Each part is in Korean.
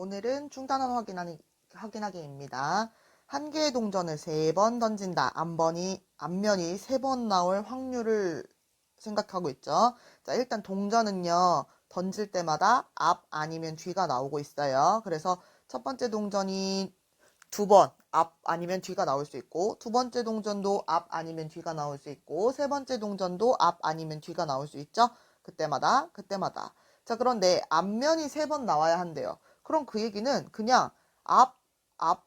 오늘은 중단원 확인하기입니다. 한 개의 동전을 3번 던진다. 앞면이 3번 나올 확률을 생각하고 있죠. 자, 일단 동전은요, 던질 때마다 앞 아니면 뒤가 나오고 있어요. 그래서 첫 번째 동전이 2번 앞 아니면 뒤가 나올 수 있고, 두 번째 동전도 앞 아니면 뒤가 나올 수 있고, 세 번째 동전도 앞 아니면 뒤가 나올 수 있죠. 그때마다. 자, 그런데 앞면이 3번 나와야 한대요. 그럼 그 얘기는 그냥 앞, 앞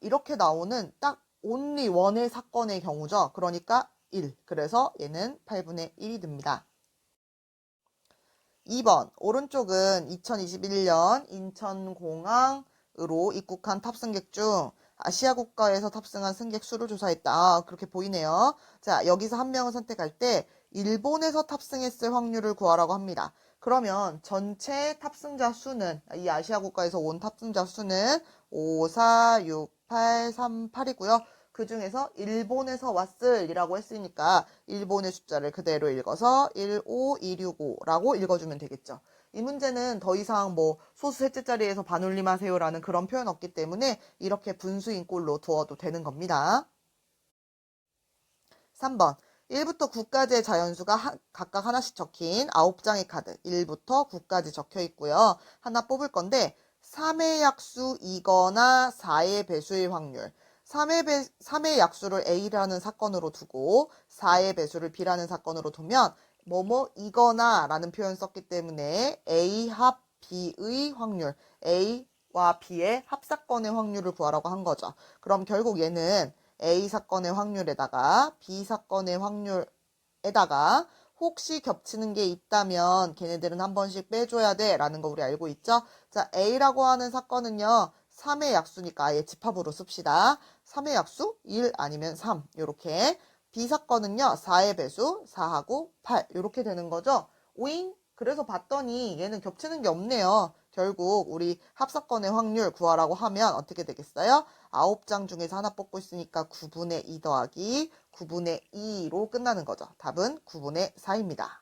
이렇게 나오는 딱 only 원의 사건의 경우죠. 그러니까 1. 그래서 얘는 8분의 1이 됩니다. 2번 오른쪽은 2021년 인천공항으로 입국한 탑승객 중 아시아 국가에서 탑승한 승객 수를 조사했다. 그렇게 보이네요. 자, 여기서 한 명을 선택할 때 일본에서 탑승했을 확률을 구하라고 합니다. 그러면 전체 탑승자 수는, 이 아시아 국가에서 온 탑승자 수는 5, 4, 6, 8, 3, 8이고요. 그 중에서 일본에서 왔을 이라고 했으니까 일본의 숫자를 그대로 읽어서 15265라고 읽어주면 되겠죠. 이 문제는 더 이상 뭐 소수 셋째 자리에서 반올림하세요 라는 그런 표현 없기 때문에 이렇게 분수인 꼴로 두어도 되는 겁니다. 3번 1부터 9까지의 자연수가 각각 하나씩 적힌 9장의 카드 1부터 9까지 적혀 있고요. 하나 뽑을 건데 3의 약수이거나 4의 배수의 확률 3의 약수를 A라는 사건으로 두고 4의 배수를 B라는 사건으로 두면 뭐뭐이거나 라는 표현 썼기 때문에 A 합 B의 확률 A와 B의 합사건의 확률을 구하라고 한 거죠. 그럼 결국 얘는 A 사건의 확률에다가 B 사건의 확률에다가 혹시 겹치는 게 있다면 걔네들은 한 번씩 빼줘야 돼 라는 거 우리 알고 있죠? 자, A라고 하는 사건은요 3의 약수니까 아예 집합으로 씁시다. 3의 약수 1 아니면 3 요렇게. B 사건은요 4의 배수 4하고 8 요렇게 되는 거죠. 오잉? 그래서 봤더니 얘는 겹치는 게 없네요. 결국 우리 합사건의 확률 구하라고 하면 어떻게 되겠어요? 9장 중에서 하나 뽑고 있으니까 9분의 2 더하기 9분의 2로 끝나는 거죠. 답은 9분의 4입니다.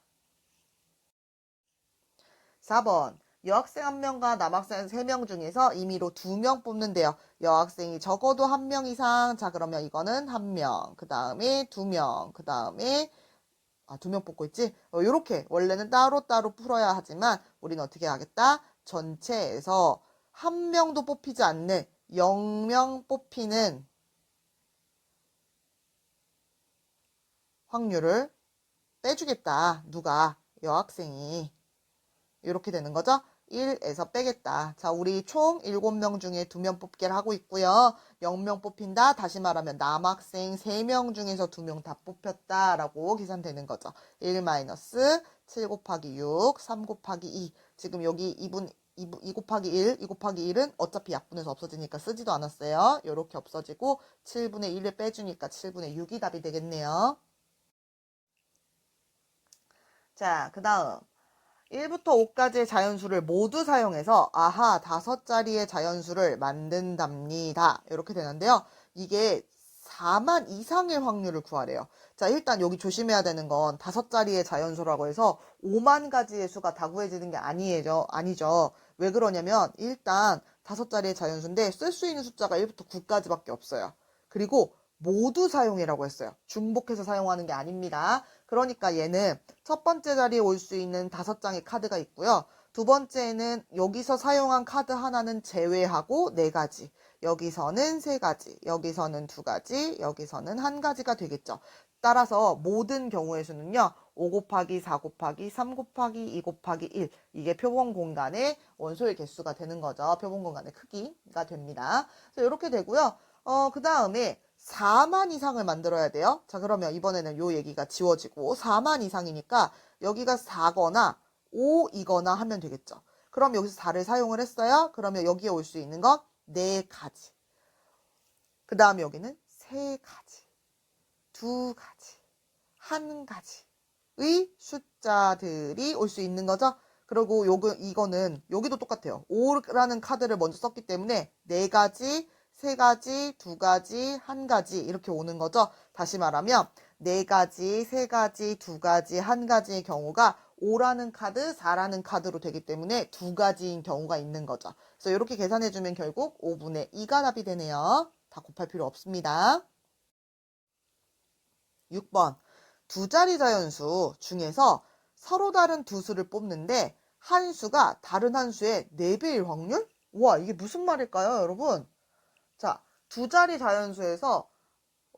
4번 여학생 1명과 남학생 3명 중에서 임의로 2명 뽑는데요. 여학생이 적어도 1명 이상. 자, 그러면 이거는 1명, 그 다음에 2명, 그 다음에 2명 뽑고 있지? 요렇게 원래는 따로따로 풀어야 하지만 우리는 어떻게 하겠다? 전체에서 1명도 뽑히지 않는 0명 뽑히는 확률을 빼주겠다. 누가? 여학생이. 이렇게 되는 거죠. 1에서 빼겠다. 자, 우리 총 7명 중에 2명 뽑기를 하고 있고요. 0명 뽑힌다. 다시 말하면 남학생 3명 중에서 2명 다 뽑혔다라고 계산되는 거죠. 1-7 곱하기 6, 3 곱하기 2. 지금 여기 2 곱하기 1, 2 곱하기 1은 어차피 약분해서 없어지니까 쓰지도 않았어요. 이렇게 없어지고 7분의 1을 빼주니까 7분의 6이 답이 되겠네요. 자, 그 다음 1부터 5까지의 자연수를 모두 사용해서 5자리의 자연수를 만든답니다. 이렇게 되는데요. 이게 4만 이상의 확률을 구하래요. 자, 일단 여기 조심해야 되는 건 5자리의 자연수라고 해서 5만 가지의 수가 다 구해지는 게 아니죠. 왜 그러냐면 일단 5자리의 자연수인데 쓸 수 있는 숫자가 1부터 9까지밖에 없어요. 그리고 모두 사용이라고 했어요. 중복해서 사용하는 게 아닙니다. 그러니까 얘는 첫 번째 자리에 올 수 있는 5장의 카드가 있고요. 두 번째는 여기서 사용한 카드 하나는 제외하고 4가지. 여기서는 3가지, 여기서는 2가지, 여기서는 1가지가 되겠죠. 따라서 모든 경우의 수는요. 5 곱하기 4 곱하기 3 곱하기 2 곱하기 1. 이게 표본 공간의 원소의 개수가 되는 거죠. 표본 공간의 크기가 됩니다. 그래서 이렇게 되고요. 그 다음에 4만 이상을 만들어야 돼요. 자, 그러면 이번에는 요 얘기가 지워지고 4만 이상이니까 여기가 4거나 5이거나 하면 되겠죠. 그럼 여기서 4를 사용을 했어요. 그러면 여기에 올 수 있는 건 4가지. 그 다음에 여기는 3가지, 2가지, 1가지의 숫자들이 올 수 있는 거죠. 그리고 이거는 여기도 똑같아요. 5라는 카드를 먼저 썼기 때문에 4가지, 3가지, 2가지, 1가지 이렇게 오는 거죠. 다시 말하면 4가지, 3가지, 2가지, 1가지의 경우가 5라는 카드, 4라는 카드로 되기 때문에 두 가지인 경우가 있는 거죠. 그래서 이렇게 계산해주면 결국 5분의 2가 답이 되네요. 다 곱할 필요 없습니다. 6번. 두 자리 자연수 중에서 서로 다른 두 수를 뽑는데 한 수가 다른 한 수의 4배일 확률? 와, 이게 무슨 말일까요, 여러분? 자, 두 자리 자연수에서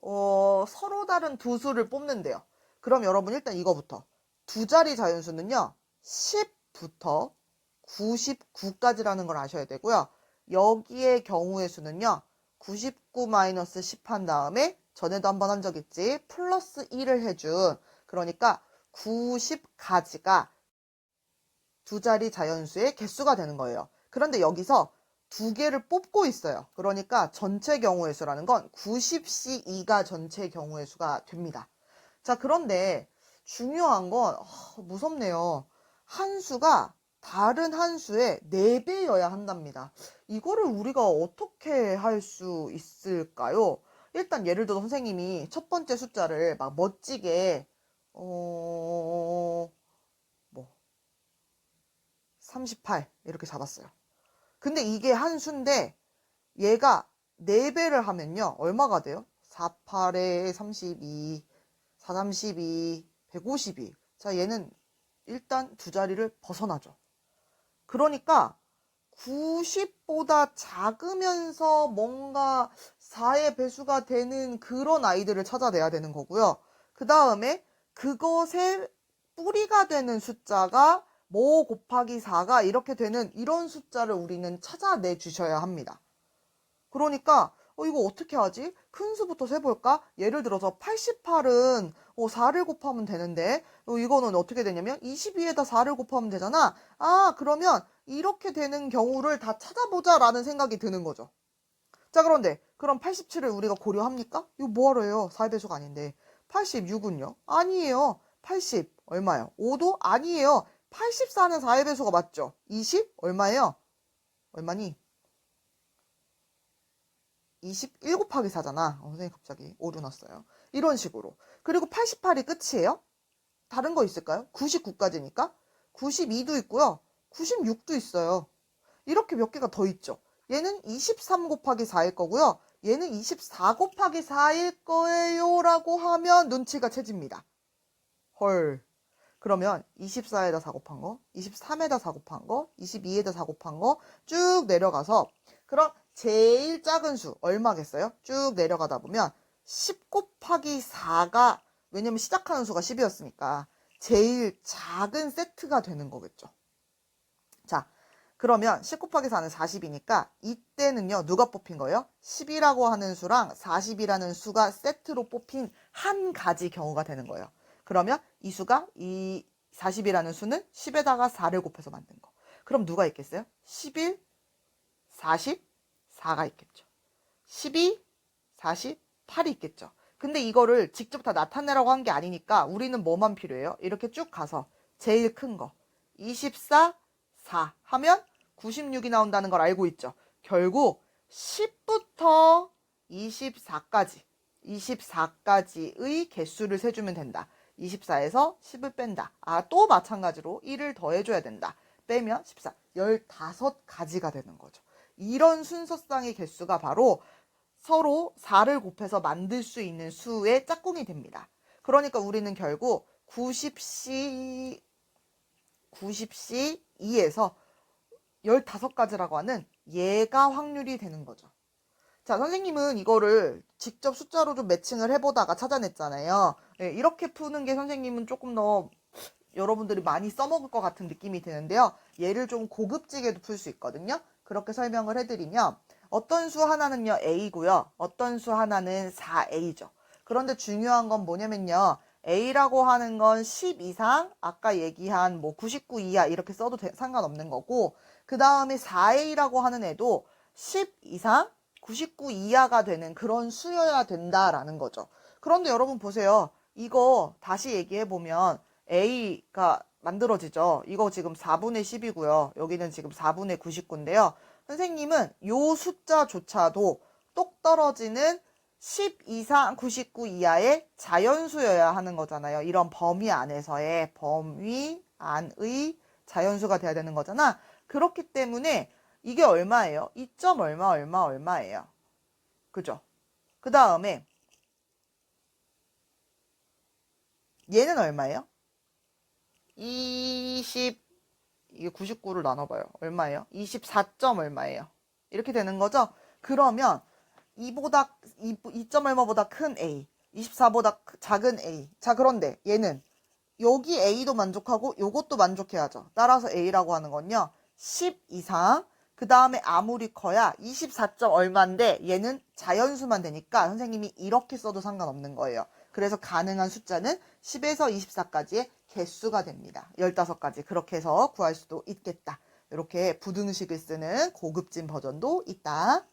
서로 다른 두 수를 뽑는데요. 그럼 여러분 일단 이거부터. 두 자리 자연수는요. 10부터 99까지라는 걸 아셔야 되고요. 여기의 경우의 수는요. 99-10 한 다음에 전에도 한번 한 적 있지. 플러스 1을 해준. 그러니까 90가지가 두 자리 자연수의 개수가 되는 거예요. 그런데 여기서 두 개를 뽑고 있어요. 그러니까 전체 경우의 수라는 건 90C2가 전체 경우의 수가 됩니다. 자, 그런데 중요한 건 무섭네요. 한 수가 다른 한 수의 4배여야 한답니다. 이거를 우리가 어떻게 할 수 있을까요? 일단 예를 들어 선생님이 첫 번째 숫자를 막 멋지게 38 이렇게 잡았어요. 근데 이게 한 수인데 얘가 4배를 하면요. 얼마가 돼요? 4, 8에 32, 4, 32, 152. 자, 얘는 일단 두 자리를 벗어나죠. 그러니까 90보다 작으면서 뭔가 4의 배수가 되는 그런 아이들을 찾아내야 되는 거고요. 그 다음에 그것의 뿌리가 되는 숫자가 뭐 곱하기 4가 이렇게 되는 이런 숫자를 우리는 찾아내 주셔야 합니다. 그러니까 이거 어떻게 하지? 큰 수부터 세볼까? 예를 들어서 88은 4를 곱하면 되는데 이거는 어떻게 되냐면 22에다 4를 곱하면 되잖아. 아, 그러면 이렇게 되는 경우를 다 찾아보자 라는 생각이 드는 거죠. 자, 그런데 그럼 87을 우리가 고려합니까? 이거 뭐하러 해요? 4의 배수가 아닌데. 86은요? 아니에요. 80 얼마요? 5도 아니에요. 84는 4의 배수가 맞죠? 20 얼마예요? 얼마니? 21 곱하기 4잖아. 선생님 갑자기 오류 났어요. 이런 식으로. 그리고 88이 끝이에요? 다른 거 있을까요? 99까지니까. 92도 있고요. 96도 있어요. 이렇게 몇 개가 더 있죠. 얘는 23 곱하기 4일 거고요. 얘는 24 곱하기 4일 거예요 라고 하면 눈치가 채집니다. 헐. 그러면 24에다 4 곱한 거, 23에다 4 곱한 거, 22에다 4 곱한 거 쭉 내려가서 그럼 제일 작은 수 얼마겠어요? 쭉 내려가다 보면 10 곱하기 4가 왜냐면 시작하는 수가 10이었으니까 제일 작은 세트가 되는 거겠죠. 자, 그러면 10 곱하기 4는 40이니까 이때는요 누가 뽑힌 거예요? 10이라고 하는 수랑 40이라는 수가 세트로 뽑힌 한 가지 경우가 되는 거예요. 그러면 이 수가 이 40이라는 수는 10에다가 4를 곱해서 만든 거. 그럼 누가 있겠어요? 11, 40, 4가 있겠죠. 12, 40, 8이 있겠죠. 근데 이거를 직접 다 나타내라고 한 게 아니니까 우리는 뭐만 필요해요? 이렇게 쭉 가서 제일 큰 거 24, 4 하면 96이 나온다는 걸 알고 있죠. 결국 10부터 24까지의 개수를 세주면 된다. 24에서 10을 뺀다. 또 마찬가지로 1을 더해줘야 된다. 빼면 14, 15가지가 되는 거죠. 이런 순서상의 개수가 바로 서로 4를 곱해서 만들 수 있는 수의 짝꿍이 됩니다. 그러니까 우리는 결국 90C2에서 15가지라고 하는 얘가 확률이 되는 거죠. 자, 선생님은 이거를 직접 숫자로 좀 매칭을 해보다가 찾아냈잖아요. 네, 이렇게 푸는 게 선생님은 조금 더 여러분들이 많이 써먹을 것 같은 느낌이 드는데요. 얘를 좀 고급지게도 풀 수 있거든요. 그렇게 설명을 해드리면 어떤 수 하나는요 A고요. 어떤 수 하나는 4A죠. 그런데 중요한 건 뭐냐면요. A라고 하는 건 10 이상, 아까 얘기한 99 이하 이렇게 써도 상관없는 거고 그 다음에 4A라고 하는 애도 10 이상, 99 이하가 되는 그런 수여야 된다라는 거죠. 그런데 여러분 보세요. 이거 다시 얘기해보면 A가 만들어지죠. 이거 지금 4분의 10이고요. 여기는 지금 4분의 99인데요. 선생님은 요 숫자조차도 똑 떨어지는 10 이상 99 이하의 자연수여야 하는 거잖아요. 이런 범위 안에서의 범위 안의 자연수가 돼야 되는 거잖아. 그렇기 때문에 이게 얼마예요? 2점 얼마예요. 그죠? 그 다음에 얘는 얼마예요? 이게 99를 나눠봐요. 얼마예요? 24점 얼마예요? 이렇게 되는 거죠? 그러면 2점 얼마보다 큰 A, 24보다 작은 A. 자, 그런데 얘는 여기 A도 만족하고 요것도 만족해야죠. 따라서 A라고 하는 건요. 10 이상, 그 다음에 아무리 커야 24점 얼마인데 얘는 자연수만 되니까 선생님이 이렇게 써도 상관없는 거예요. 그래서 가능한 숫자는 10에서 24까지의 개수가 됩니다. 15가지 그렇게 해서 구할 수도 있겠다. 이렇게 부등식을 쓰는 고급진 버전도 있다.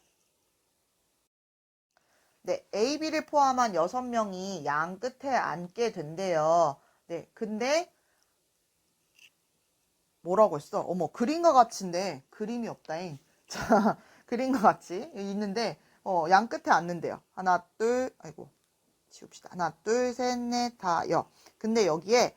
네, A, B를 포함한 6명이 양 끝에 앉게 된대요. 네, 근데 뭐라고 했어? 어머, 그림과 같이인데 그림이 없다잉. 자, 그림과 같이 있는데 양 끝에 앉는데요. 하나, 둘, 아이고, 지웁시다. 하나, 둘, 셋, 넷, 다, 여. 근데 여기에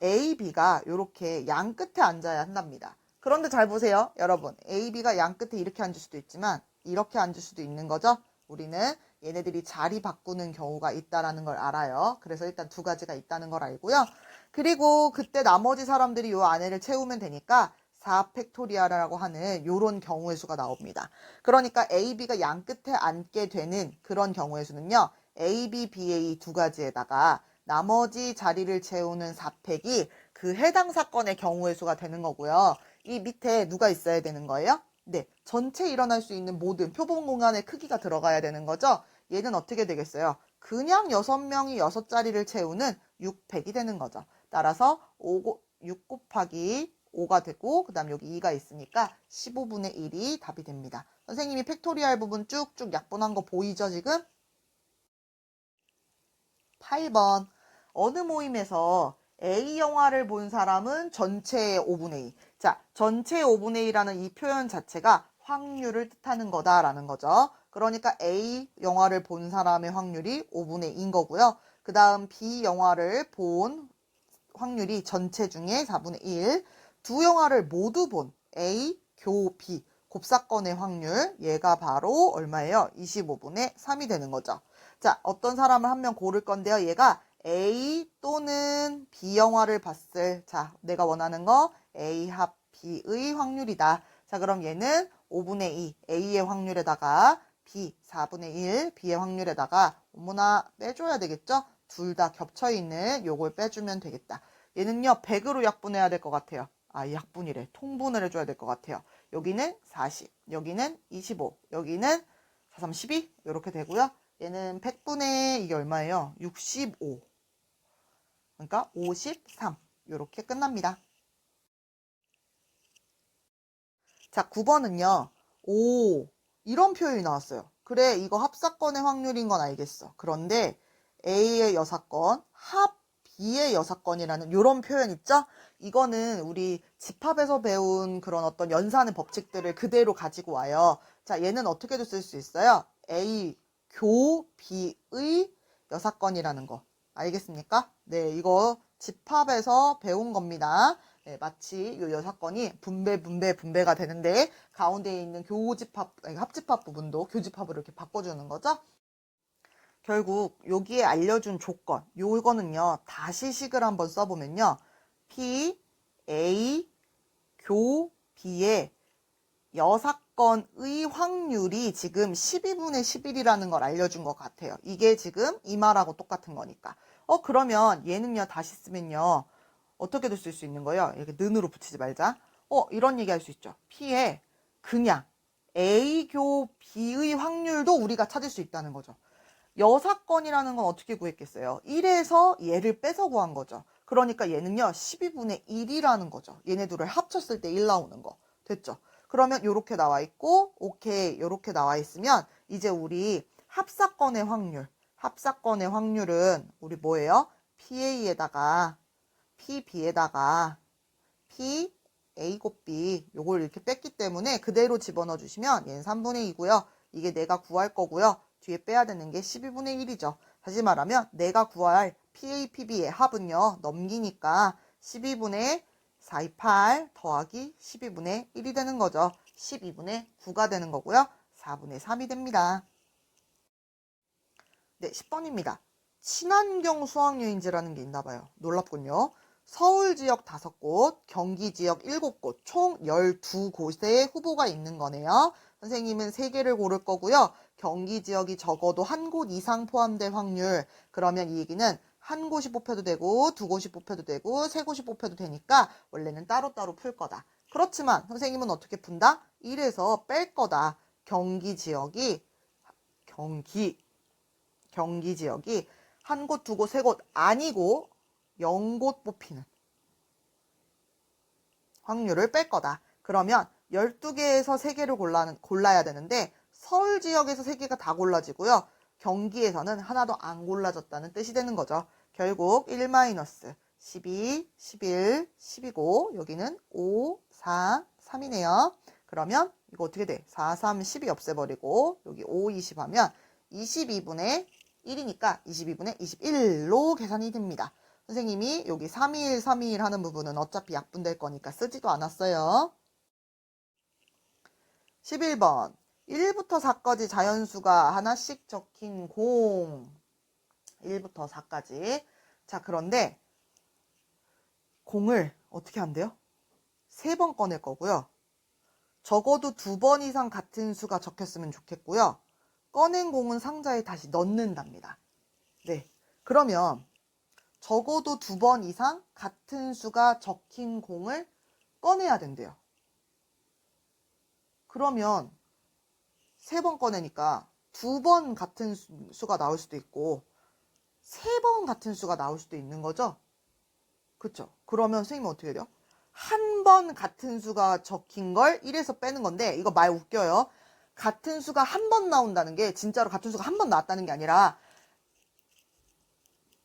A, B가 이렇게 양 끝에 앉아야 한답니다. 그런데 잘 보세요, 여러분. A, B가 양 끝에 이렇게 앉을 수도 있지만 이렇게 앉을 수도 있는 거죠. 우리는 얘네들이 자리 바꾸는 경우가 있다라는 걸 알아요. 그래서 일단 두 가지가 있다는 걸 알고요. 그리고 그때 나머지 사람들이 요 안에를 채우면 되니까 4팩토리아라고 하는 요런 경우의 수가 나옵니다. 그러니까 A, B가 양 끝에 앉게 되는 그런 경우의 수는요. A, B, BA 두 가지에다가 나머지 자리를 채우는 4팩이 그 해당 사건의 경우의 수가 되는 거고요. 이 밑에 누가 있어야 되는 거예요? 네, 전체 일어날 수 있는 모든 표본 공간의 크기가 들어가야 되는 거죠. 얘는 어떻게 되겠어요? 그냥 6명이 6자리를 채우는 6팩이 되는 거죠. 따라서 6 곱하기 5가 되고 그 다음 여기 2가 있으니까 15분의 1이 답이 됩니다. 선생님이 팩토리얼 부분 쭉쭉 약분한 거 보이죠 지금? 8번 어느 모임에서 A 영화를 본 사람은 전체의 5분의 2. 자, 전체의 5분의 2라는 이 표현 자체가 확률을 뜻하는 거다라는 거죠. 그러니까 A 영화를 본 사람의 확률이 5분의 2인 거고요. 그 다음 B 영화를 본 확률이 전체 중에 4분의 1. 두 영화를 모두 본 A, 교, B 곱사건의 확률 얘가 바로 얼마예요? 25분의 3이 되는 거죠. 자, 어떤 사람을 한 명 고를 건데요. 얘가 A 또는 B 영화를 봤을 자, 내가 원하는 거 A 합 B의 확률이다. 자, 그럼 얘는 5분의 2 A의 확률에다가 B 4분의 1 B의 확률에다가 어머나 빼줘야 되겠죠? 둘 다 겹쳐있는 요걸 빼주면 되겠다. 얘는요 100으로 약분해야 될 것 같아요. 아, 약분이래. 통분을 해줘야 될 것 같아요. 여기는 40, 여기는 25, 여기는 4, 3, 12 이렇게 되고요. 얘는 100분의 이게 얼마예요? 65. 그러니까 53 이렇게 끝납니다. 자, 9번은요. 오, 이런 표현이 나왔어요. 그래, 이거 합사건의 확률인 건 알겠어. 그런데 A의 여사건, 합 B의 여사건이라는 이런 표현 있죠? 이거는 우리 집합에서 배운 그런 어떤 연산의 법칙들을 그대로 가지고 와요. 자, 얘는 어떻게도 쓸 수 있어요? A, 교, B의 여사건이라는 거. 알겠습니까? 네, 이거 집합에서 배운 겁니다. 네, 마치 이 여사건이 분배가 되는데 가운데에 있는 합집합 부분도 교집합으로 이렇게 바꿔주는 거죠. 결국 여기에 알려준 조건, 요거는요 다시 식을 한번 써보면요 P, A, 교, B의 여사건의 확률이 지금 12분의 11이라는 걸 알려준 것 같아요. 이게 지금 이 말하고 똑같은 거니까. 그러면 얘는요 다시 쓰면요 어떻게도 쓸 수 있는 거예요. 이렇게 는으로 붙이지 말자. 이런 얘기 할 수 있죠. P에 그냥 A교 B의 확률도 우리가 찾을 수 있다는 거죠. 여사건이라는 건 어떻게 구했겠어요? 1에서 얘를 빼서 구한 거죠. 그러니까 얘는요 12분의 1이라는 거죠. 얘네 둘을 합쳤을 때 1 나오는 거. 됐죠? 그러면 이렇게 나와 있고 오케이 이렇게 나와 있으면 이제 우리 합사건의 확률은 우리 뭐예요? PA에다가 PB에다가 P, A 곱 B 요걸 이렇게 뺐기 때문에 그대로 집어넣어 주시면 얘는 3분의 2고요. 이게 내가 구할 거고요. 뒤에 빼야 되는 게 12분의 1이죠. 다시 말하면 내가 구할 PA, PB의 합은요. 넘기니까 12분의 428 더하기 12분의 1이 되는 거죠. 12분의 9가 되는 거고요. 4분의 3이 됩니다. 네, 10번입니다. 친환경 수학여행지라는 게 있나 봐요. 놀랍군요. 서울 지역 5곳, 경기 지역 7곳, 총 12곳의 후보가 있는 거네요. 선생님은 3개를 고를 거고요. 경기 지역이 적어도 한 곳 이상 포함될 확률. 그러면 이 얘기는 한 곳이 뽑혀도 되고, 2곳이 뽑혀도 되고, 3곳이 뽑혀도 되니까 원래는 따로따로 풀 거다. 그렇지만 선생님은 어떻게 푼다? 1에서 뺄 거다. 경기 지역이 한 곳, 2곳, 3곳 아니고 0곳 뽑히는 확률을 뺄 거다. 그러면 12개에서 3개를 골라야 되는데 서울 지역에서 3개가 다 골라지고요. 경기에서는 하나도 안 골라졌다는 뜻이 되는 거죠. 결국 1-12, 11, 12고 여기는 5, 4, 3이네요. 그러면 이거 어떻게 돼? 4, 3, 12 없애버리고 여기 5, 20 하면 22분의 1이니까 22분의 21로 계산이 됩니다. 선생님이 여기 321, 321 하는 부분은 어차피 약분될 거니까 쓰지도 않았어요. 11번 1부터 4까지 자연수가 하나씩 적힌 공. 1부터 4까지. 자, 그런데 공을 어떻게 한대요? 3번 꺼낼 거고요. 적어도 2번 이상 같은 수가 적혔으면 좋겠고요. 꺼낸 공은 상자에 다시 넣는답니다. 네, 그러면 적어도 2번 이상 같은 수가 적힌 공을 꺼내야 된대요. 그러면 3번 꺼내니까 2번 같은 수가 나올 수도 있고 3번 같은 수가 나올 수도 있는 거죠. 그쵸? 그러면 선생님은 어떻게 돼요? 한 번 같은 수가 적힌 걸 1에서 빼는 건데 이거 말 웃겨요. 같은 수가 한 번 나온다는 게 진짜로 같은 수가 한 번 나왔다는 게 아니라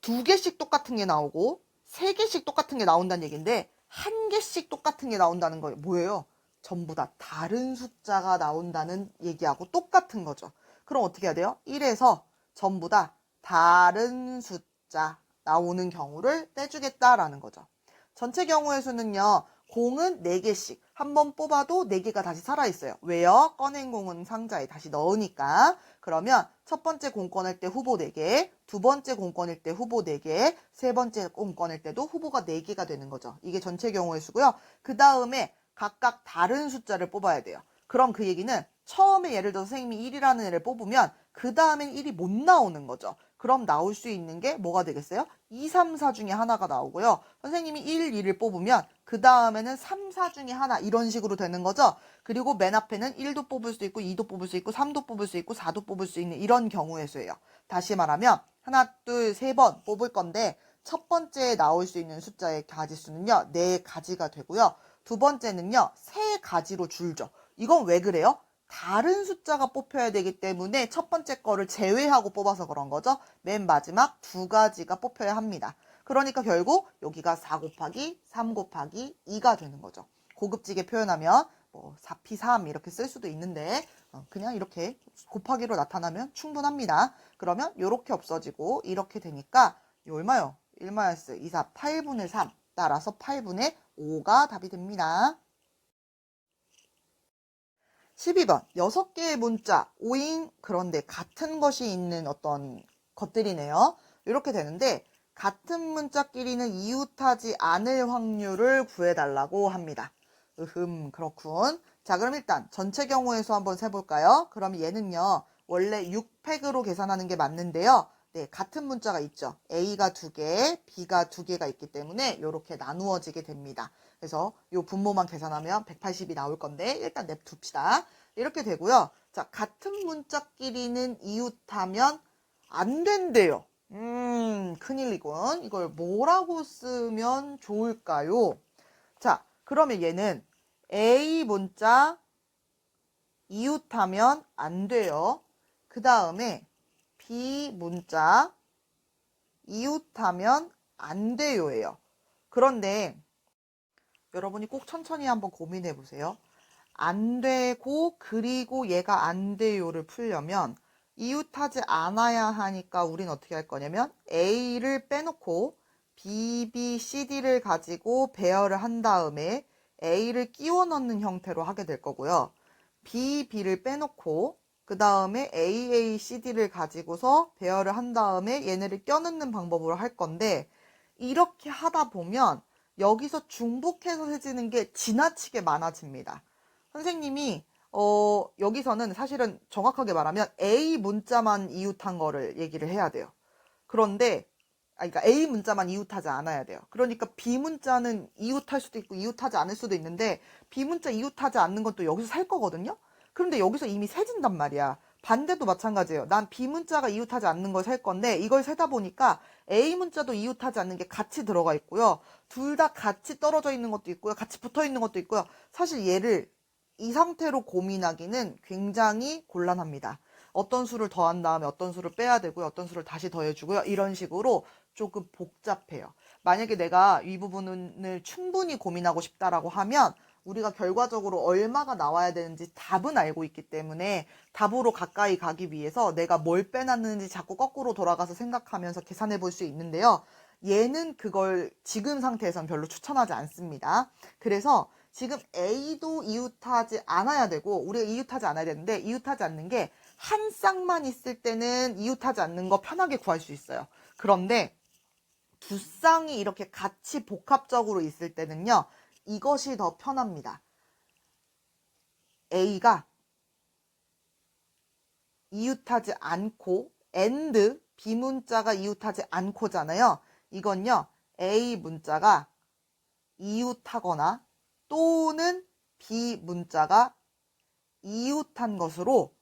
2개씩 똑같은 게 나오고 3개씩 똑같은 게 나온다는 얘기인데 1개씩 똑같은 게 나온다는 거 뭐예요? 전부 다 다른 숫자가 나온다는 얘기하고 똑같은 거죠. 그럼 어떻게 해야 돼요? 1에서 전부 다 다른 숫자 나오는 경우를 떼주겠다라는 거죠. 전체 경우의 수는요. 공은 4개씩 한 번 뽑아도 4개가 다시 살아있어요. 왜요? 꺼낸 공은 상자에 다시 넣으니까. 그러면 첫 번째 공 꺼낼 때 후보 4개, 두 번째 공 꺼낼 때 후보 4개, 세 번째 공 꺼낼 때도 후보가 4개가 되는 거죠. 이게 전체 경우의 수고요. 그 다음에 각각 다른 숫자를 뽑아야 돼요. 그럼 그 얘기는 처음에 예를 들어서 선생님이 1이라는 애를 뽑으면 그 다음엔 1이 못 나오는 거죠. 그럼 나올 수 있는 게 뭐가 되겠어요? 2, 3, 4 중에 하나가 나오고요. 선생님이 1, 2를 뽑으면 그 다음에는 3, 4 중에 하나 이런 식으로 되는 거죠. 그리고 맨 앞에는 1도 뽑을 수 있고 2도 뽑을 수 있고 3도 뽑을 수 있고 4도 뽑을 수 있는 이런 경우의 수예요. 다시 말하면 하나, 둘, 세 번 뽑을 건데 첫 번째에 나올 수 있는 숫자의 가지수는요. 4가지가 되고요. 두 번째는요. 3가지로 줄죠. 이건 왜 그래요? 다른 숫자가 뽑혀야 되기 때문에 첫 번째 거를 제외하고 뽑아서 그런 거죠. 맨 마지막 2가지가 뽑혀야 합니다. 그러니까 결국 여기가 4 곱하기 3 곱하기 2가 되는 거죠. 고급지게 표현하면 뭐 4p3 이렇게 쓸 수도 있는데 그냥 이렇게 곱하기로 나타나면 충분합니다. 그러면 이렇게 없어지고 이렇게 되니까 이 얼마요? 1-2, 4, 8분의 3 따라서 8분의 5가 답이 됩니다. 12번 6개의 문자 5인 그런데 같은 것이 있는 어떤 것들이네요. 이렇게 되는데 같은 문자끼리는 이웃하지 않을 확률을 구해달라고 합니다. 그렇군. 자, 그럼 일단 전체 경우에서 한번 세볼까요? 그럼 얘는요 원래 6팩으로 계산하는 게 맞는데요. 네, 같은 문자가 있죠. A가 2개, B가 2개가 있기 때문에 이렇게 나누어지게 됩니다. 그래서 이 분모만 계산하면 180이 나올 건데 일단 냅둡시다. 이렇게 되고요. 자, 같은 문자끼리는 이웃하면 안 된대요. 큰일이군. 이걸 뭐라고 쓰면 좋을까요? 자, 그러면 얘는 A 문자 이웃하면 안 돼요. 그 다음에 B 문자 이웃하면 안 돼요예요. 그런데 여러분이 꼭 천천히 한번 고민해 보세요. 안 되고 그리고 얘가 안 돼요를 풀려면 이웃하지 않아야 하니까 우린 어떻게 할 거냐면 A를 빼놓고 B, B, C, D를 가지고 배열을 한 다음에 A를 끼워 넣는 형태로 하게 될 거고요. B, B를 빼놓고 그 다음에 A, A, C, D를 가지고서 배열을 한 다음에 얘네를 껴넣는 방법으로 할 건데 이렇게 하다 보면 여기서 중복해서 세지는 게 지나치게 많아집니다. 선생님이 여기서는 사실은 정확하게 말하면 A 문자만 이웃한 거를 얘기를 해야 돼요. 그런데 그러니까 A 문자만 이웃하지 않아야 돼요. 그러니까 B 문자는 이웃할 수도 있고 이웃하지 않을 수도 있는데 B 문자 이웃하지 않는 건 또 여기서 살 거거든요. 그런데 여기서 이미 세진단 말이야. 반대도 마찬가지예요. 난 B 문자가 이웃하지 않는 걸 살 건데 이걸 세다 보니까 A 문자도 이웃하지 않는 게 같이 들어가 있고요. 둘 다 같이 떨어져 있는 것도 있고요. 같이 붙어 있는 것도 있고요. 사실 얘를 이 상태로 고민하기는 굉장히 곤란합니다. 어떤 수를 더한 다음에 어떤 수를 빼야 되고요. 어떤 수를 다시 더해주고요. 이런 식으로 조금 복잡해요. 만약에 내가 이 부분을 충분히 고민하고 싶다라고 하면 우리가 결과적으로 얼마가 나와야 되는지 답은 알고 있기 때문에 답으로 가까이 가기 위해서 내가 뭘 빼놨는지 자꾸 거꾸로 돌아가서 생각하면서 계산해 볼 수 있는데요. 얘는 그걸 지금 상태에선 별로 추천하지 않습니다. 그래서 지금 A도 이웃하지 않아야 되고 우리가 이웃하지 않아야 되는데 이웃하지 않는 게 한 쌍만 있을 때는 이웃하지 않는 거 편하게 구할 수 있어요. 그런데 두 쌍이 이렇게 같이 복합적으로 있을 때는요. 이것이 더 편합니다. A가 이웃하지 않고 and B 문자가 이웃하지 않고잖아요. 이건요. A 문자가 이웃하거나 또는 B 문자가 이웃한 것으로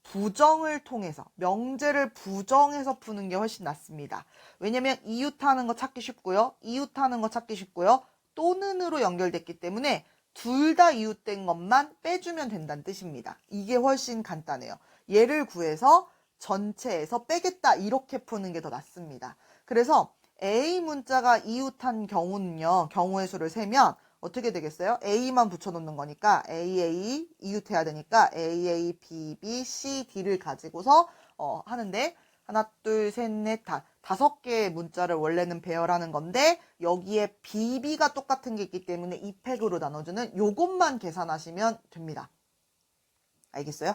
부정을 통해서 명제를 부정해서 푸는 게 훨씬 낫습니다. 왜냐면 이웃하는 거 찾기 쉽고요. 이웃하는 거 찾기 쉽고요. 또는으로 연결됐기 때문에 둘 다 이웃된 것만 빼주면 된다는 뜻입니다. 이게 훨씬 간단해요. 얘를 구해서 전체에서 빼겠다 이렇게 푸는 게 더 낫습니다. 그래서 A 문자가 이웃한 경우는요. 경우의 수를 세면 어떻게 되겠어요? A만 붙여놓는 거니까 AA 이웃해야 되니까 AA, BB, C, D를 가지고서 하는데 하나, 둘, 셋, 넷, 다섯 개의 문자를 원래는 배열하는 건데 여기에 BB가 똑같은 게 있기 때문에 이 팩으로 나눠주는 요것만 계산하시면 됩니다. 알겠어요?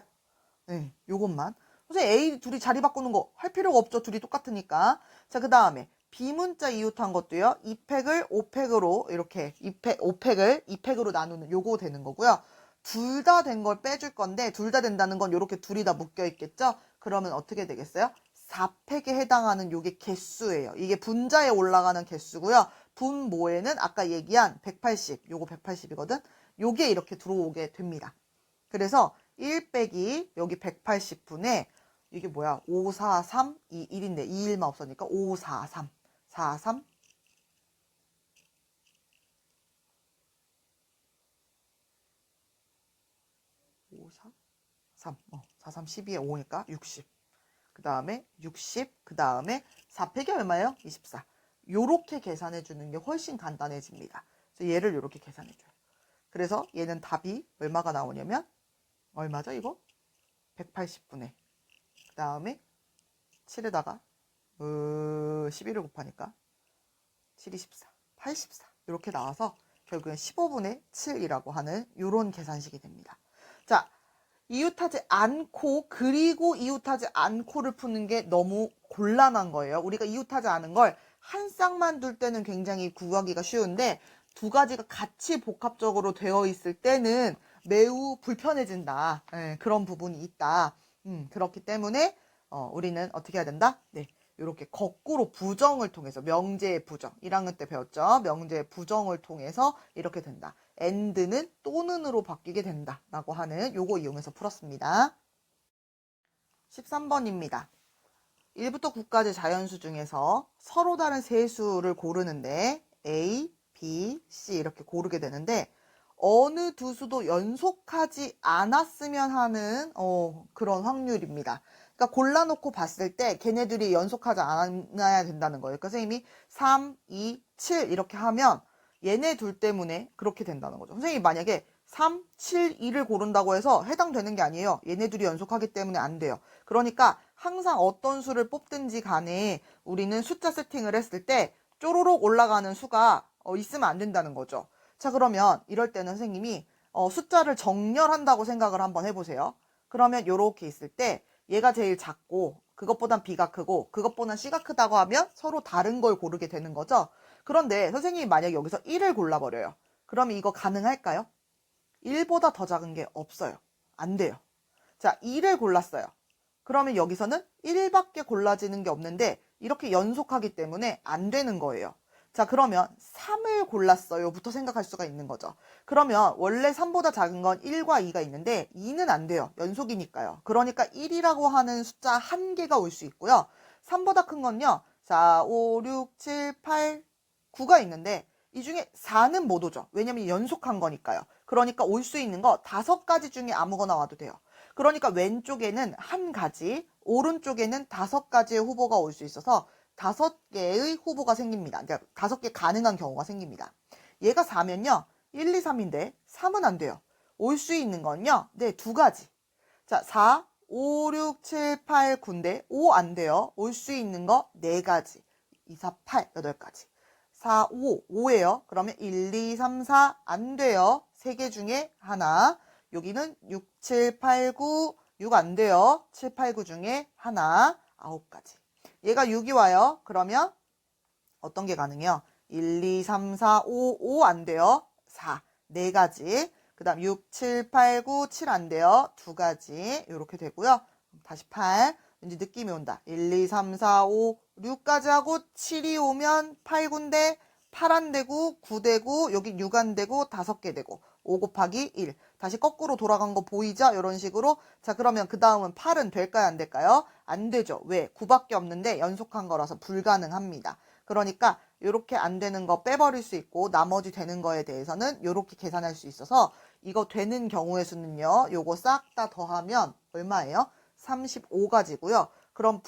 네, 요것만. 선생님 A 둘이 자리 바꾸는 거 할 필요가 없죠. 둘이 똑같으니까. 자, 그 다음에 B 문자 이웃한 것도요. 2팩을 5팩으로 이렇게 5팩을 2팩으로 나누는 요거 되는 거고요. 둘 다 된 걸 빼줄 건데 둘 다 된다는 건 이렇게 둘이 다 묶여 있겠죠? 그러면 어떻게 되겠어요? 4팩에 해당하는 요게 개수예요. 이게 분자에 올라가는 개수고요. 분모에는 아까 얘기한 180, 요거 180이거든? 요게 이렇게 들어오게 됩니다. 그래서 1 빼기 여기 180분에 이게 뭐야? 5, 4, 3, 2, 1인데 2, 1만 없으니까 5, 4, 3, 4, 3, 5, 4, 3, 4, 3, 12에 5니까 60. 그 다음에 60, 그 다음에 4팩이 얼마예요? 24. 요렇게 계산해 주는 게 훨씬 간단해집니다. 그래서 얘를 요렇게 계산해 줘요. 그래서 얘는 답이 얼마가 나오냐면 얼마죠 이거? 180분의 그 다음에 7에다가 11을 곱하니까 7이 14, 84 이렇게 나와서 결국엔 15분의 7이라고 하는 이런 계산식이 됩니다. 자, 이웃하지 않고 그리고 이웃하지 않고를 푸는 게 너무 곤란한 거예요. 우리가 이웃하지 않은 걸 한 쌍만 둘 때는 굉장히 구하기가 쉬운데 두 가지가 같이 복합적으로 되어 있을 때는 매우 불편해진다. 그런 부분이 있다. 그렇기 때문에 우리는 어떻게 해야 된다? 네, 이렇게 거꾸로 부정을 통해서 명제의 부정 1학년 때 배웠죠. 명제의 부정을 통해서 이렇게 된다. and는 또는으로 바뀌게 된다 라고 하는 요거 이용해서 풀었습니다. 13번입니다. 1부터 9까지 자연수 중에서 서로 다른 세 수를 고르는데 A, B, C 이렇게 고르게 되는데 어느 두 수도 연속하지 않았으면 하는 그런 확률입니다. 그러니까 골라놓고 봤을 때 걔네들이 연속하지 않아야 된다는 거예요. 그러니까 선생님이 3, 2, 7 이렇게 하면 얘네 둘 때문에 그렇게 된다는 거죠. 선생님이 만약에 3, 7, 2를 고른다고 해서 해당되는 게 아니에요. 얘네 둘이 연속하기 때문에 안 돼요. 그러니까 항상 어떤 수를 뽑든지 간에 우리는 숫자 세팅을 했을 때 쪼로록 올라가는 수가 있으면 안 된다는 거죠. 자, 그러면 이럴 때는 선생님이 숫자를 정렬한다고 생각을 한번 해보세요. 그러면 요렇게 있을 때 얘가 제일 작고 그것보단 B가 크고 그것보단 C가 크다고 하면 서로 다른 걸 고르게 되는 거죠. 그런데 선생님이 만약에 여기서 1을 골라버려요. 그러면 이거 가능할까요? 1보다 더 작은 게 없어요. 안 돼요. 자, 2를 골랐어요. 그러면 여기서는 1밖에 골라지는 게 없는데 이렇게 연속하기 때문에 안 되는 거예요. 자, 그러면 3을 골랐어요 부터 생각할 수가 있는 거죠. 그러면 원래 3보다 작은 건 1과 2가 있는데 2는 안 돼요. 연속이니까요. 그러니까 1이라고 하는 숫자 한 개가 올 수 있고요. 3보다 큰 건요. 4, 5, 6, 7, 8, 9가 있는데 이 중에 4는 못 오죠. 왜냐면 연속한 거니까요. 그러니까 올 수 있는 거 5가지 중에 아무거나 와도 돼요. 그러니까 왼쪽에는 한 가지, 오른쪽에는 5가지의 후보가 올 수 있어서 5개의 후보가 생깁니다. 그러니까 5개 가능한 경우가 생깁니다. 얘가 4면요. 1, 2, 3인데 3은 안 돼요. 올 수 있는 건요. 네, 2가지. 자, 4, 5, 6, 7, 8, 9인데 5 안 돼요. 올 수 있는 거 4가지. 2, 4, 8, 8가지. 4, 5, 5예요. 그러면 1, 2, 3, 4 안 돼요. 3개 중에 하나. 여기는 6, 7, 8, 9, 6 안 돼요. 7, 8, 9 중에 하나. 9가지. 얘가 6이 와요. 그러면 어떤 게 가능해요? 1, 2, 3, 4, 5, 5 안 돼요. 4, 4가지. 그 다음 6, 7, 8, 9, 7 안 돼요. 2가지. 이렇게 되고요. 다시 8. 왠지 느낌이 온다. 1, 2, 3, 4, 5, 6까지 하고 7이 오면 8, 9인데 8 안 되고 9 되고 여기 6 안 되고 5개 되고 5 곱하기 1. 다시 거꾸로 돌아간 거 보이죠? 이런 식으로. 자, 그러면 그 다음은 8은 될까요? 안 될까요? 안 되죠. 왜? 9밖에 없는데 연속한 거라서 불가능합니다. 그러니까 이렇게 안 되는 거 빼버릴 수 있고 나머지 되는 거에 대해서는 이렇게 계산할 수 있어서 이거 되는 경우의 수는요. 요거 싹 다 더하면 얼마예요? 35가지고요. 그럼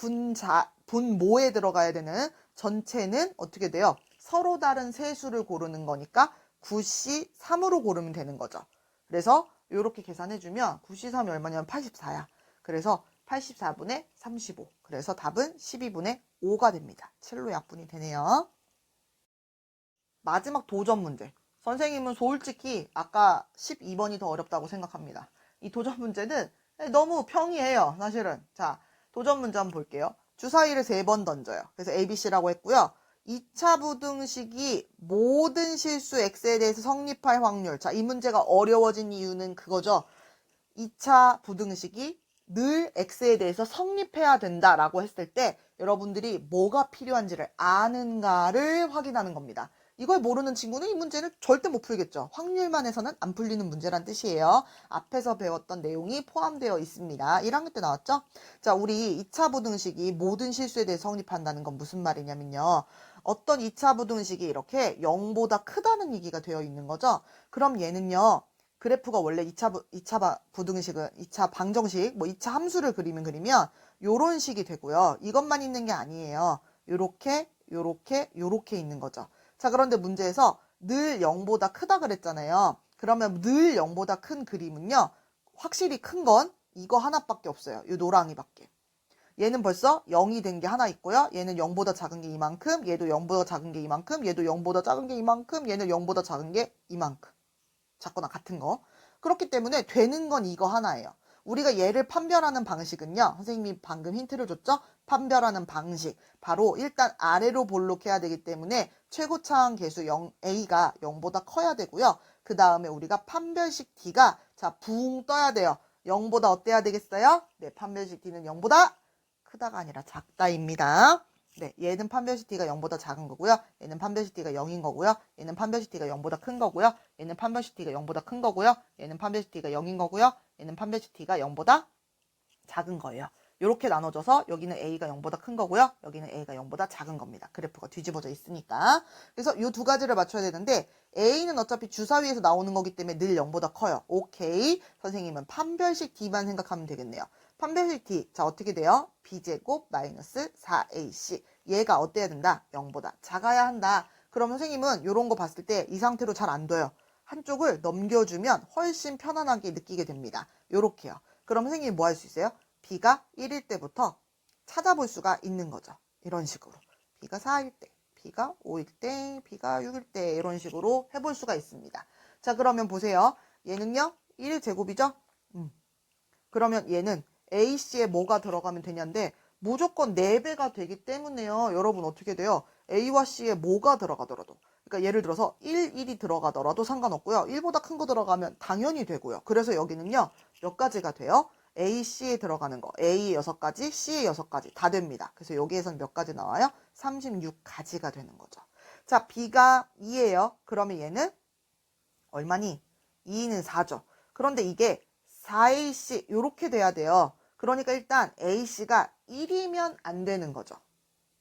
분모에 들어가야 되는 전체는 어떻게 돼요? 서로 다른 세 수를 고르는 거니까 9C 3으로 고르면 되는 거죠. 그래서 이렇게 계산해주면 9C 3이 얼마냐면 84야. 그래서 84분의 35. 그래서 답은 12분의 5가 됩니다. 7로 약분이 되네요. 마지막 도전 문제. 선생님은 솔직히 아까 12번이 더 어렵다고 생각합니다. 이 도전 문제는 너무 평이해요, 사실은. 자, 도전 문제 한번 볼게요. 주사위를 3번 던져요. 그래서 ABC라고 했고요. 2차 부등식이 모든 실수 X에 대해서 성립할 확률. 자, 이 문제가 어려워진 이유는 그거죠. 2차 부등식이 늘 X에 대해서 성립해야 된다라고 했을 때 여러분들이 뭐가 필요한지를 아는가를 확인하는 겁니다. 이걸 모르는 친구는 이 문제를 절대 못 풀겠죠. 확률만 해서는 안 풀리는 문제란 뜻이에요. 앞에서 배웠던 내용이 포함되어 있습니다. 1학년 때 나왔죠? 자, 우리 2차 부등식이 모든 실수에 대해 성립한다는 건 무슨 말이냐면요. 어떤 2차 부등식이 이렇게 0보다 크다는 얘기가 되어 있는 거죠. 그럼 얘는요. 그래프가 원래 2차 부등식은 2차 방정식, 2차 함수를 그리면 요런 식이 되고요. 이것만 있는 게 아니에요. 요렇게, 요렇게, 요렇게 있는 거죠. 자, 그런데 문제에서 늘 0보다 크다 그랬잖아요. 그러면 늘 0보다 큰 그림은요. 확실히 큰 건 이거 하나밖에 없어요. 이 노랑이밖에. 얘는 벌써 0이 된 게 하나 있고요. 얘는 0보다 작은 게 이만큼, 얘도 0보다 작은 게 이만큼, 얘도 0보다 작은 게 이만큼, 얘는 0보다 작은 게 이만큼. 작거나 같은 거. 그렇기 때문에 되는 건 이거 하나예요. 우리가 얘를 판별하는 방식은요. 선생님이 방금 힌트를 줬죠? 판별하는 방식. 바로 일단 아래로 볼록해야 되기 때문에 최고차항 계수 A가 0보다 커야 되고요. 그 다음에 우리가 판별식 D가 자 붕 떠야 돼요. 0보다 어때야 되겠어요? 네, 판별식 D는 0보다 크다가 아니라 작다입니다. 네, 얘는 판별식 D가 0보다 작은 거고요. 얘는 판별식 D가 0인 거고요. 얘는 판별식 D가 0보다 큰 거고요. 얘는 판별식 D가 0보다 큰 거고요. 얘는 판별식 D가 0인 거고요. 얘는 판별식 D가 0보다 작은 거예요. 이렇게 나눠져서 여기는 A가 0보다 큰 거고요. 여기는 A가 0보다 작은 겁니다. 그래프가 뒤집어져 있으니까. 그래서 이 두 가지를 맞춰야 되는데 A는 어차피 주사위에서 나오는 거기 때문에 늘 0보다 커요. 오케이. 선생님은 판별식 D만 생각하면 되겠네요. 판별식 D. 자, 어떻게 돼요? B제곱 마이너스 4AC. 얘가 어때야 된다? 0보다 작아야 한다. 그럼 선생님은 이런 거 봤을 때 이 상태로 잘 안 둬요. 한쪽을 넘겨주면 훨씬 편안하게 느끼게 됩니다. 요렇게요. 그럼 선생님이 뭐 할 수 있어요? B가 1일 때부터 찾아볼 수가 있는 거죠. 이런 식으로. B가 4일 때, B가 5일 때, B가 6일 때 이런 식으로 해볼 수가 있습니다. 자, 그러면 보세요. 얘는요 1제곱이죠? 그러면 얘는 AC에 뭐가 들어가면 되냐인데 무조건 4배가 되기 때문에요. 여러분 어떻게 돼요? A와 C에 뭐가 들어가더라도, 그러니까 예를 들어서 1이 들어가더라도 상관없고요. 1보다 큰 거 들어가면 당연히 되고요. 그래서 여기는요 몇 가지가 돼요? A, C에 들어가는 거 A 6가지, C에 6가지 다 됩니다. 그래서 여기에선 몇 가지 나와요? 36가지가 되는 거죠. 자, B가 2예요. 그러면 얘는 얼마니? 2는 4죠. 그런데 이게 4AC 이렇게 돼야 돼요. 그러니까 일단 AC가 1이면 안 되는 거죠.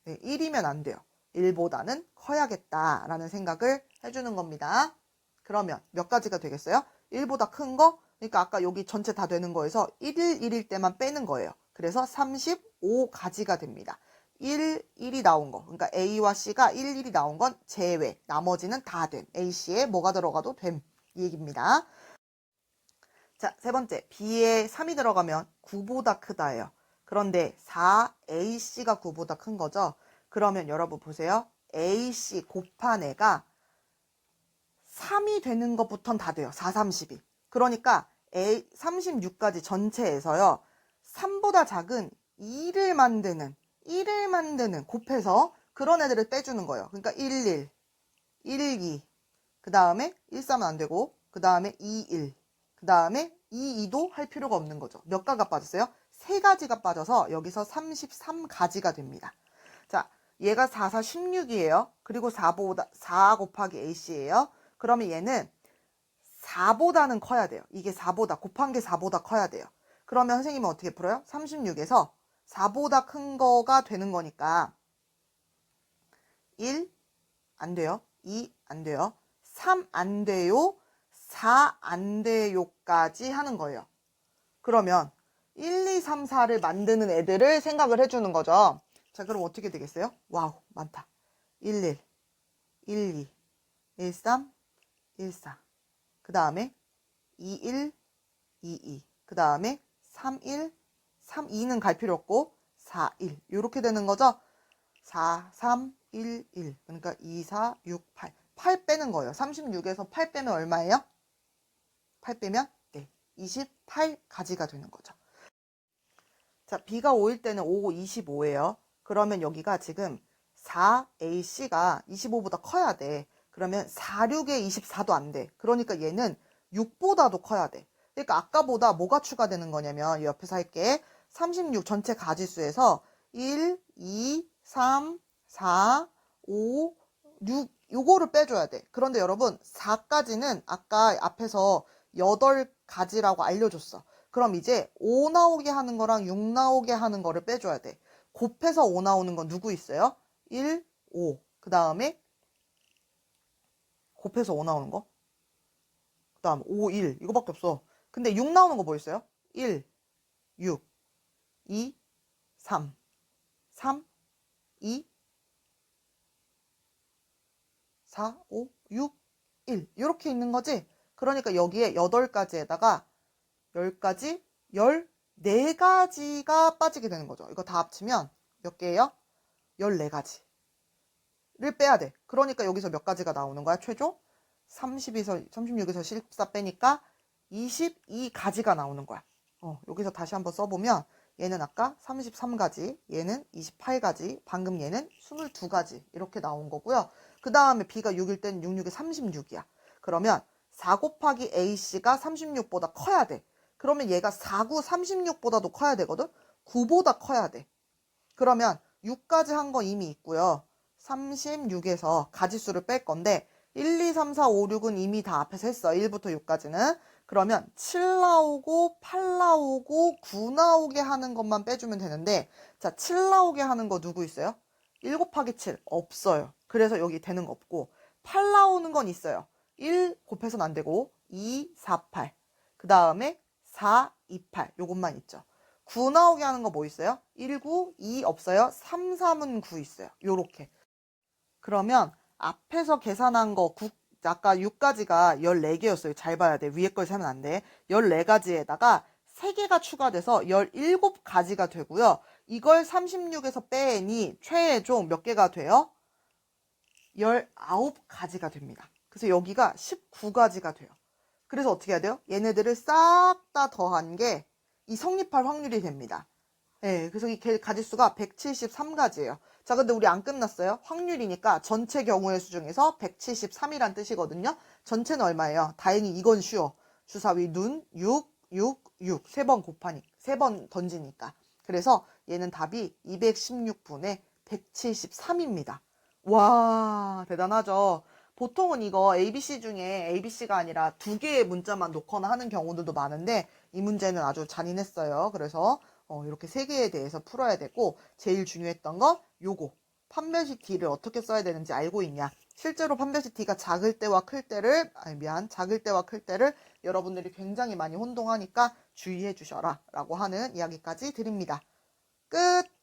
네, 1이면 안 돼요. 1보다는 커야겠다라는 생각을 해주는 겁니다. 그러면 몇 가지가 되겠어요? 1보다 큰 거? 그러니까 아까 여기 전체 다 되는 거에서 1일 때만 빼는 거예요. 그래서 35가지가 됩니다. 1이 나온 거, 그러니까 A와 C가 1이 나온 건 제외, 나머지는 다 됨. AC에 뭐가 들어가도 됨, 이 얘기입니다. 자, 세 번째, B에 3이 들어가면 9보다 크다예요. 그런데 4AC가 9보다 큰 거죠. 그러면 여러분 보세요. AC 곱한 애가 3이 되는 것부터는 다 돼요. 4, 32. 그러니까 36가지 전체에서요. 3보다 작은 1을 만드는 곱해서 그런 애들을 빼주는 거예요. 그러니까 11, 12, 그 다음에 13은 안 되고, 그 다음에 21, 그 다음에 22도 할 필요가 없는 거죠. 몇 가지가 빠졌어요? 3가지가 빠져서 여기서 33가지가 됩니다. 자, 얘가 4, 4, 16이에요. 그리고 4 곱하기 AC예요. 그러면 얘는 4보다는 커야 돼요. 이게 4보다, 곱한 게 4보다 커야 돼요. 그러면 선생님은 어떻게 풀어요? 36에서 4보다 큰 거가 되는 거니까 1, 안 돼요. 2, 안 돼요. 3, 안 돼요. 4, 안 돼요까지 하는 거예요. 그러면 1, 2, 3, 4를 만드는 애들을 생각을 해주는 거죠. 자, 그럼 어떻게 되겠어요? 와우, 많다. 11, 12, 13, 14. 그 다음에 21, 22. 그 다음에 31, 32는 갈 필요 없고 41. 이렇게 되는 거죠. 4, 3, 1, 1. 그러니까 2, 4, 6, 8. 8 빼는 거예요. 36에서 8 빼면 얼마예요? 8 빼면 네, 28가지가 되는 거죠. 자, B가 5일 때는 5, 25예요. 그러면 여기가 지금 4AC가 25보다 커야 돼. 그러면 46에 24도 안 돼. 그러니까 얘는 6보다도 커야 돼. 그러니까 아까보다 뭐가 추가되는 거냐면 옆에서 할게. 36 전체 가지수에서 1, 2, 3, 4, 5, 6 요거를 빼줘야 돼. 그런데 여러분 4까지는 아까 앞에서 8가지라고 알려줬어. 그럼 이제 5 나오게 하는 거랑 6 나오게 하는 거를 빼줘야 돼. 곱해서 5 나오는 건 누구 있어요? 1, 5. 그 다음에 곱해서 5 나오는 거. 그 다음 5, 1. 이거밖에 없어. 근데 6 나오는 거 뭐 있어요? 1, 6, 2, 3, 3, 2, 4, 5, 6, 1. 이렇게 있는 거지? 그러니까 여기에 8가지에다가 10가지, 14가지가 빠지게 되는 거죠. 이거 다 합치면 몇 개예요? 14가지를 빼야 돼. 그러니까 여기서 몇 가지가 나오는 거야? 최종 36에서 14 빼니까 22가지가 나오는 거야. 여기서 다시 한번 써보면 얘는 아까 33가지, 얘는 28가지, 방금 얘는 22가지 이렇게 나온 거고요. 그 다음에 B가 6일 때는 66에 36이야. 그러면 4 곱하기 AC가 36보다 커야 돼. 그러면 얘가 4, 9, 36보다도 커야 되거든? 9보다 커야 돼. 그러면 6까지 한 거 이미 있고요. 36에서 가지수를 뺄 건데 1, 2, 3, 4, 5, 6은 이미 다 앞에서 했어. 1부터 6까지는. 그러면 7 나오고 8 나오고 9 나오게 하는 것만 빼주면 되는데 자, 7 나오게 하는 거 누구 있어요? 1 곱하기 7 없어요. 그래서 여기 되는 거 없고 8 나오는 건 있어요. 1 곱해서는 안 되고 2, 4, 8. 그 다음에 4, 2, 8 요것만 있죠. 9 나오게 하는 거 뭐 있어요? 1, 9, 2 없어요. 3, 3은 9 있어요. 요렇게. 그러면 앞에서 계산한 거 아까 6가지가 14개였어요. 잘 봐야 돼. 위에 걸 세면 안 돼. 14가지에다가 3개가 추가돼서 17가지가 되고요. 이걸 36에서 빼니 최종 몇 개가 돼요? 19가지가 됩니다. 그래서 여기가 19가지가 돼요. 그래서 어떻게 해야 돼요? 얘네들을 싹 다 더한 게 이 성립할 확률이 됩니다. 네, 그래서 이 가지수가 173가지예요. 자, 근데 우리 안 끝났어요. 확률이니까 전체 경우의 수 중에서 173이란 뜻이거든요. 전체는 얼마예요? 다행히 이건 쉬워. 주사위 눈 6, 6, 6. 3번 곱하니, 3번 던지니까. 그래서 얘는 답이 216분의 173입니다. 와, 대단하죠? 보통은 이거 ABC 중에 ABC가 아니라 2개의 문자만 놓거나 하는 경우들도 많은데 이 문제는 아주 잔인했어요. 그래서 이렇게 3개에 대해서 풀어야 되고 제일 중요했던 건 요거. 판별식 D를 어떻게 써야 되는지 알고 있냐. 실제로 판별식 D가 작을 때와 클 때를 작을 때와 클 때를 여러분들이 굉장히 많이 혼동하니까 주의해 주셔라 라고 하는 이야기까지 드립니다. 끝!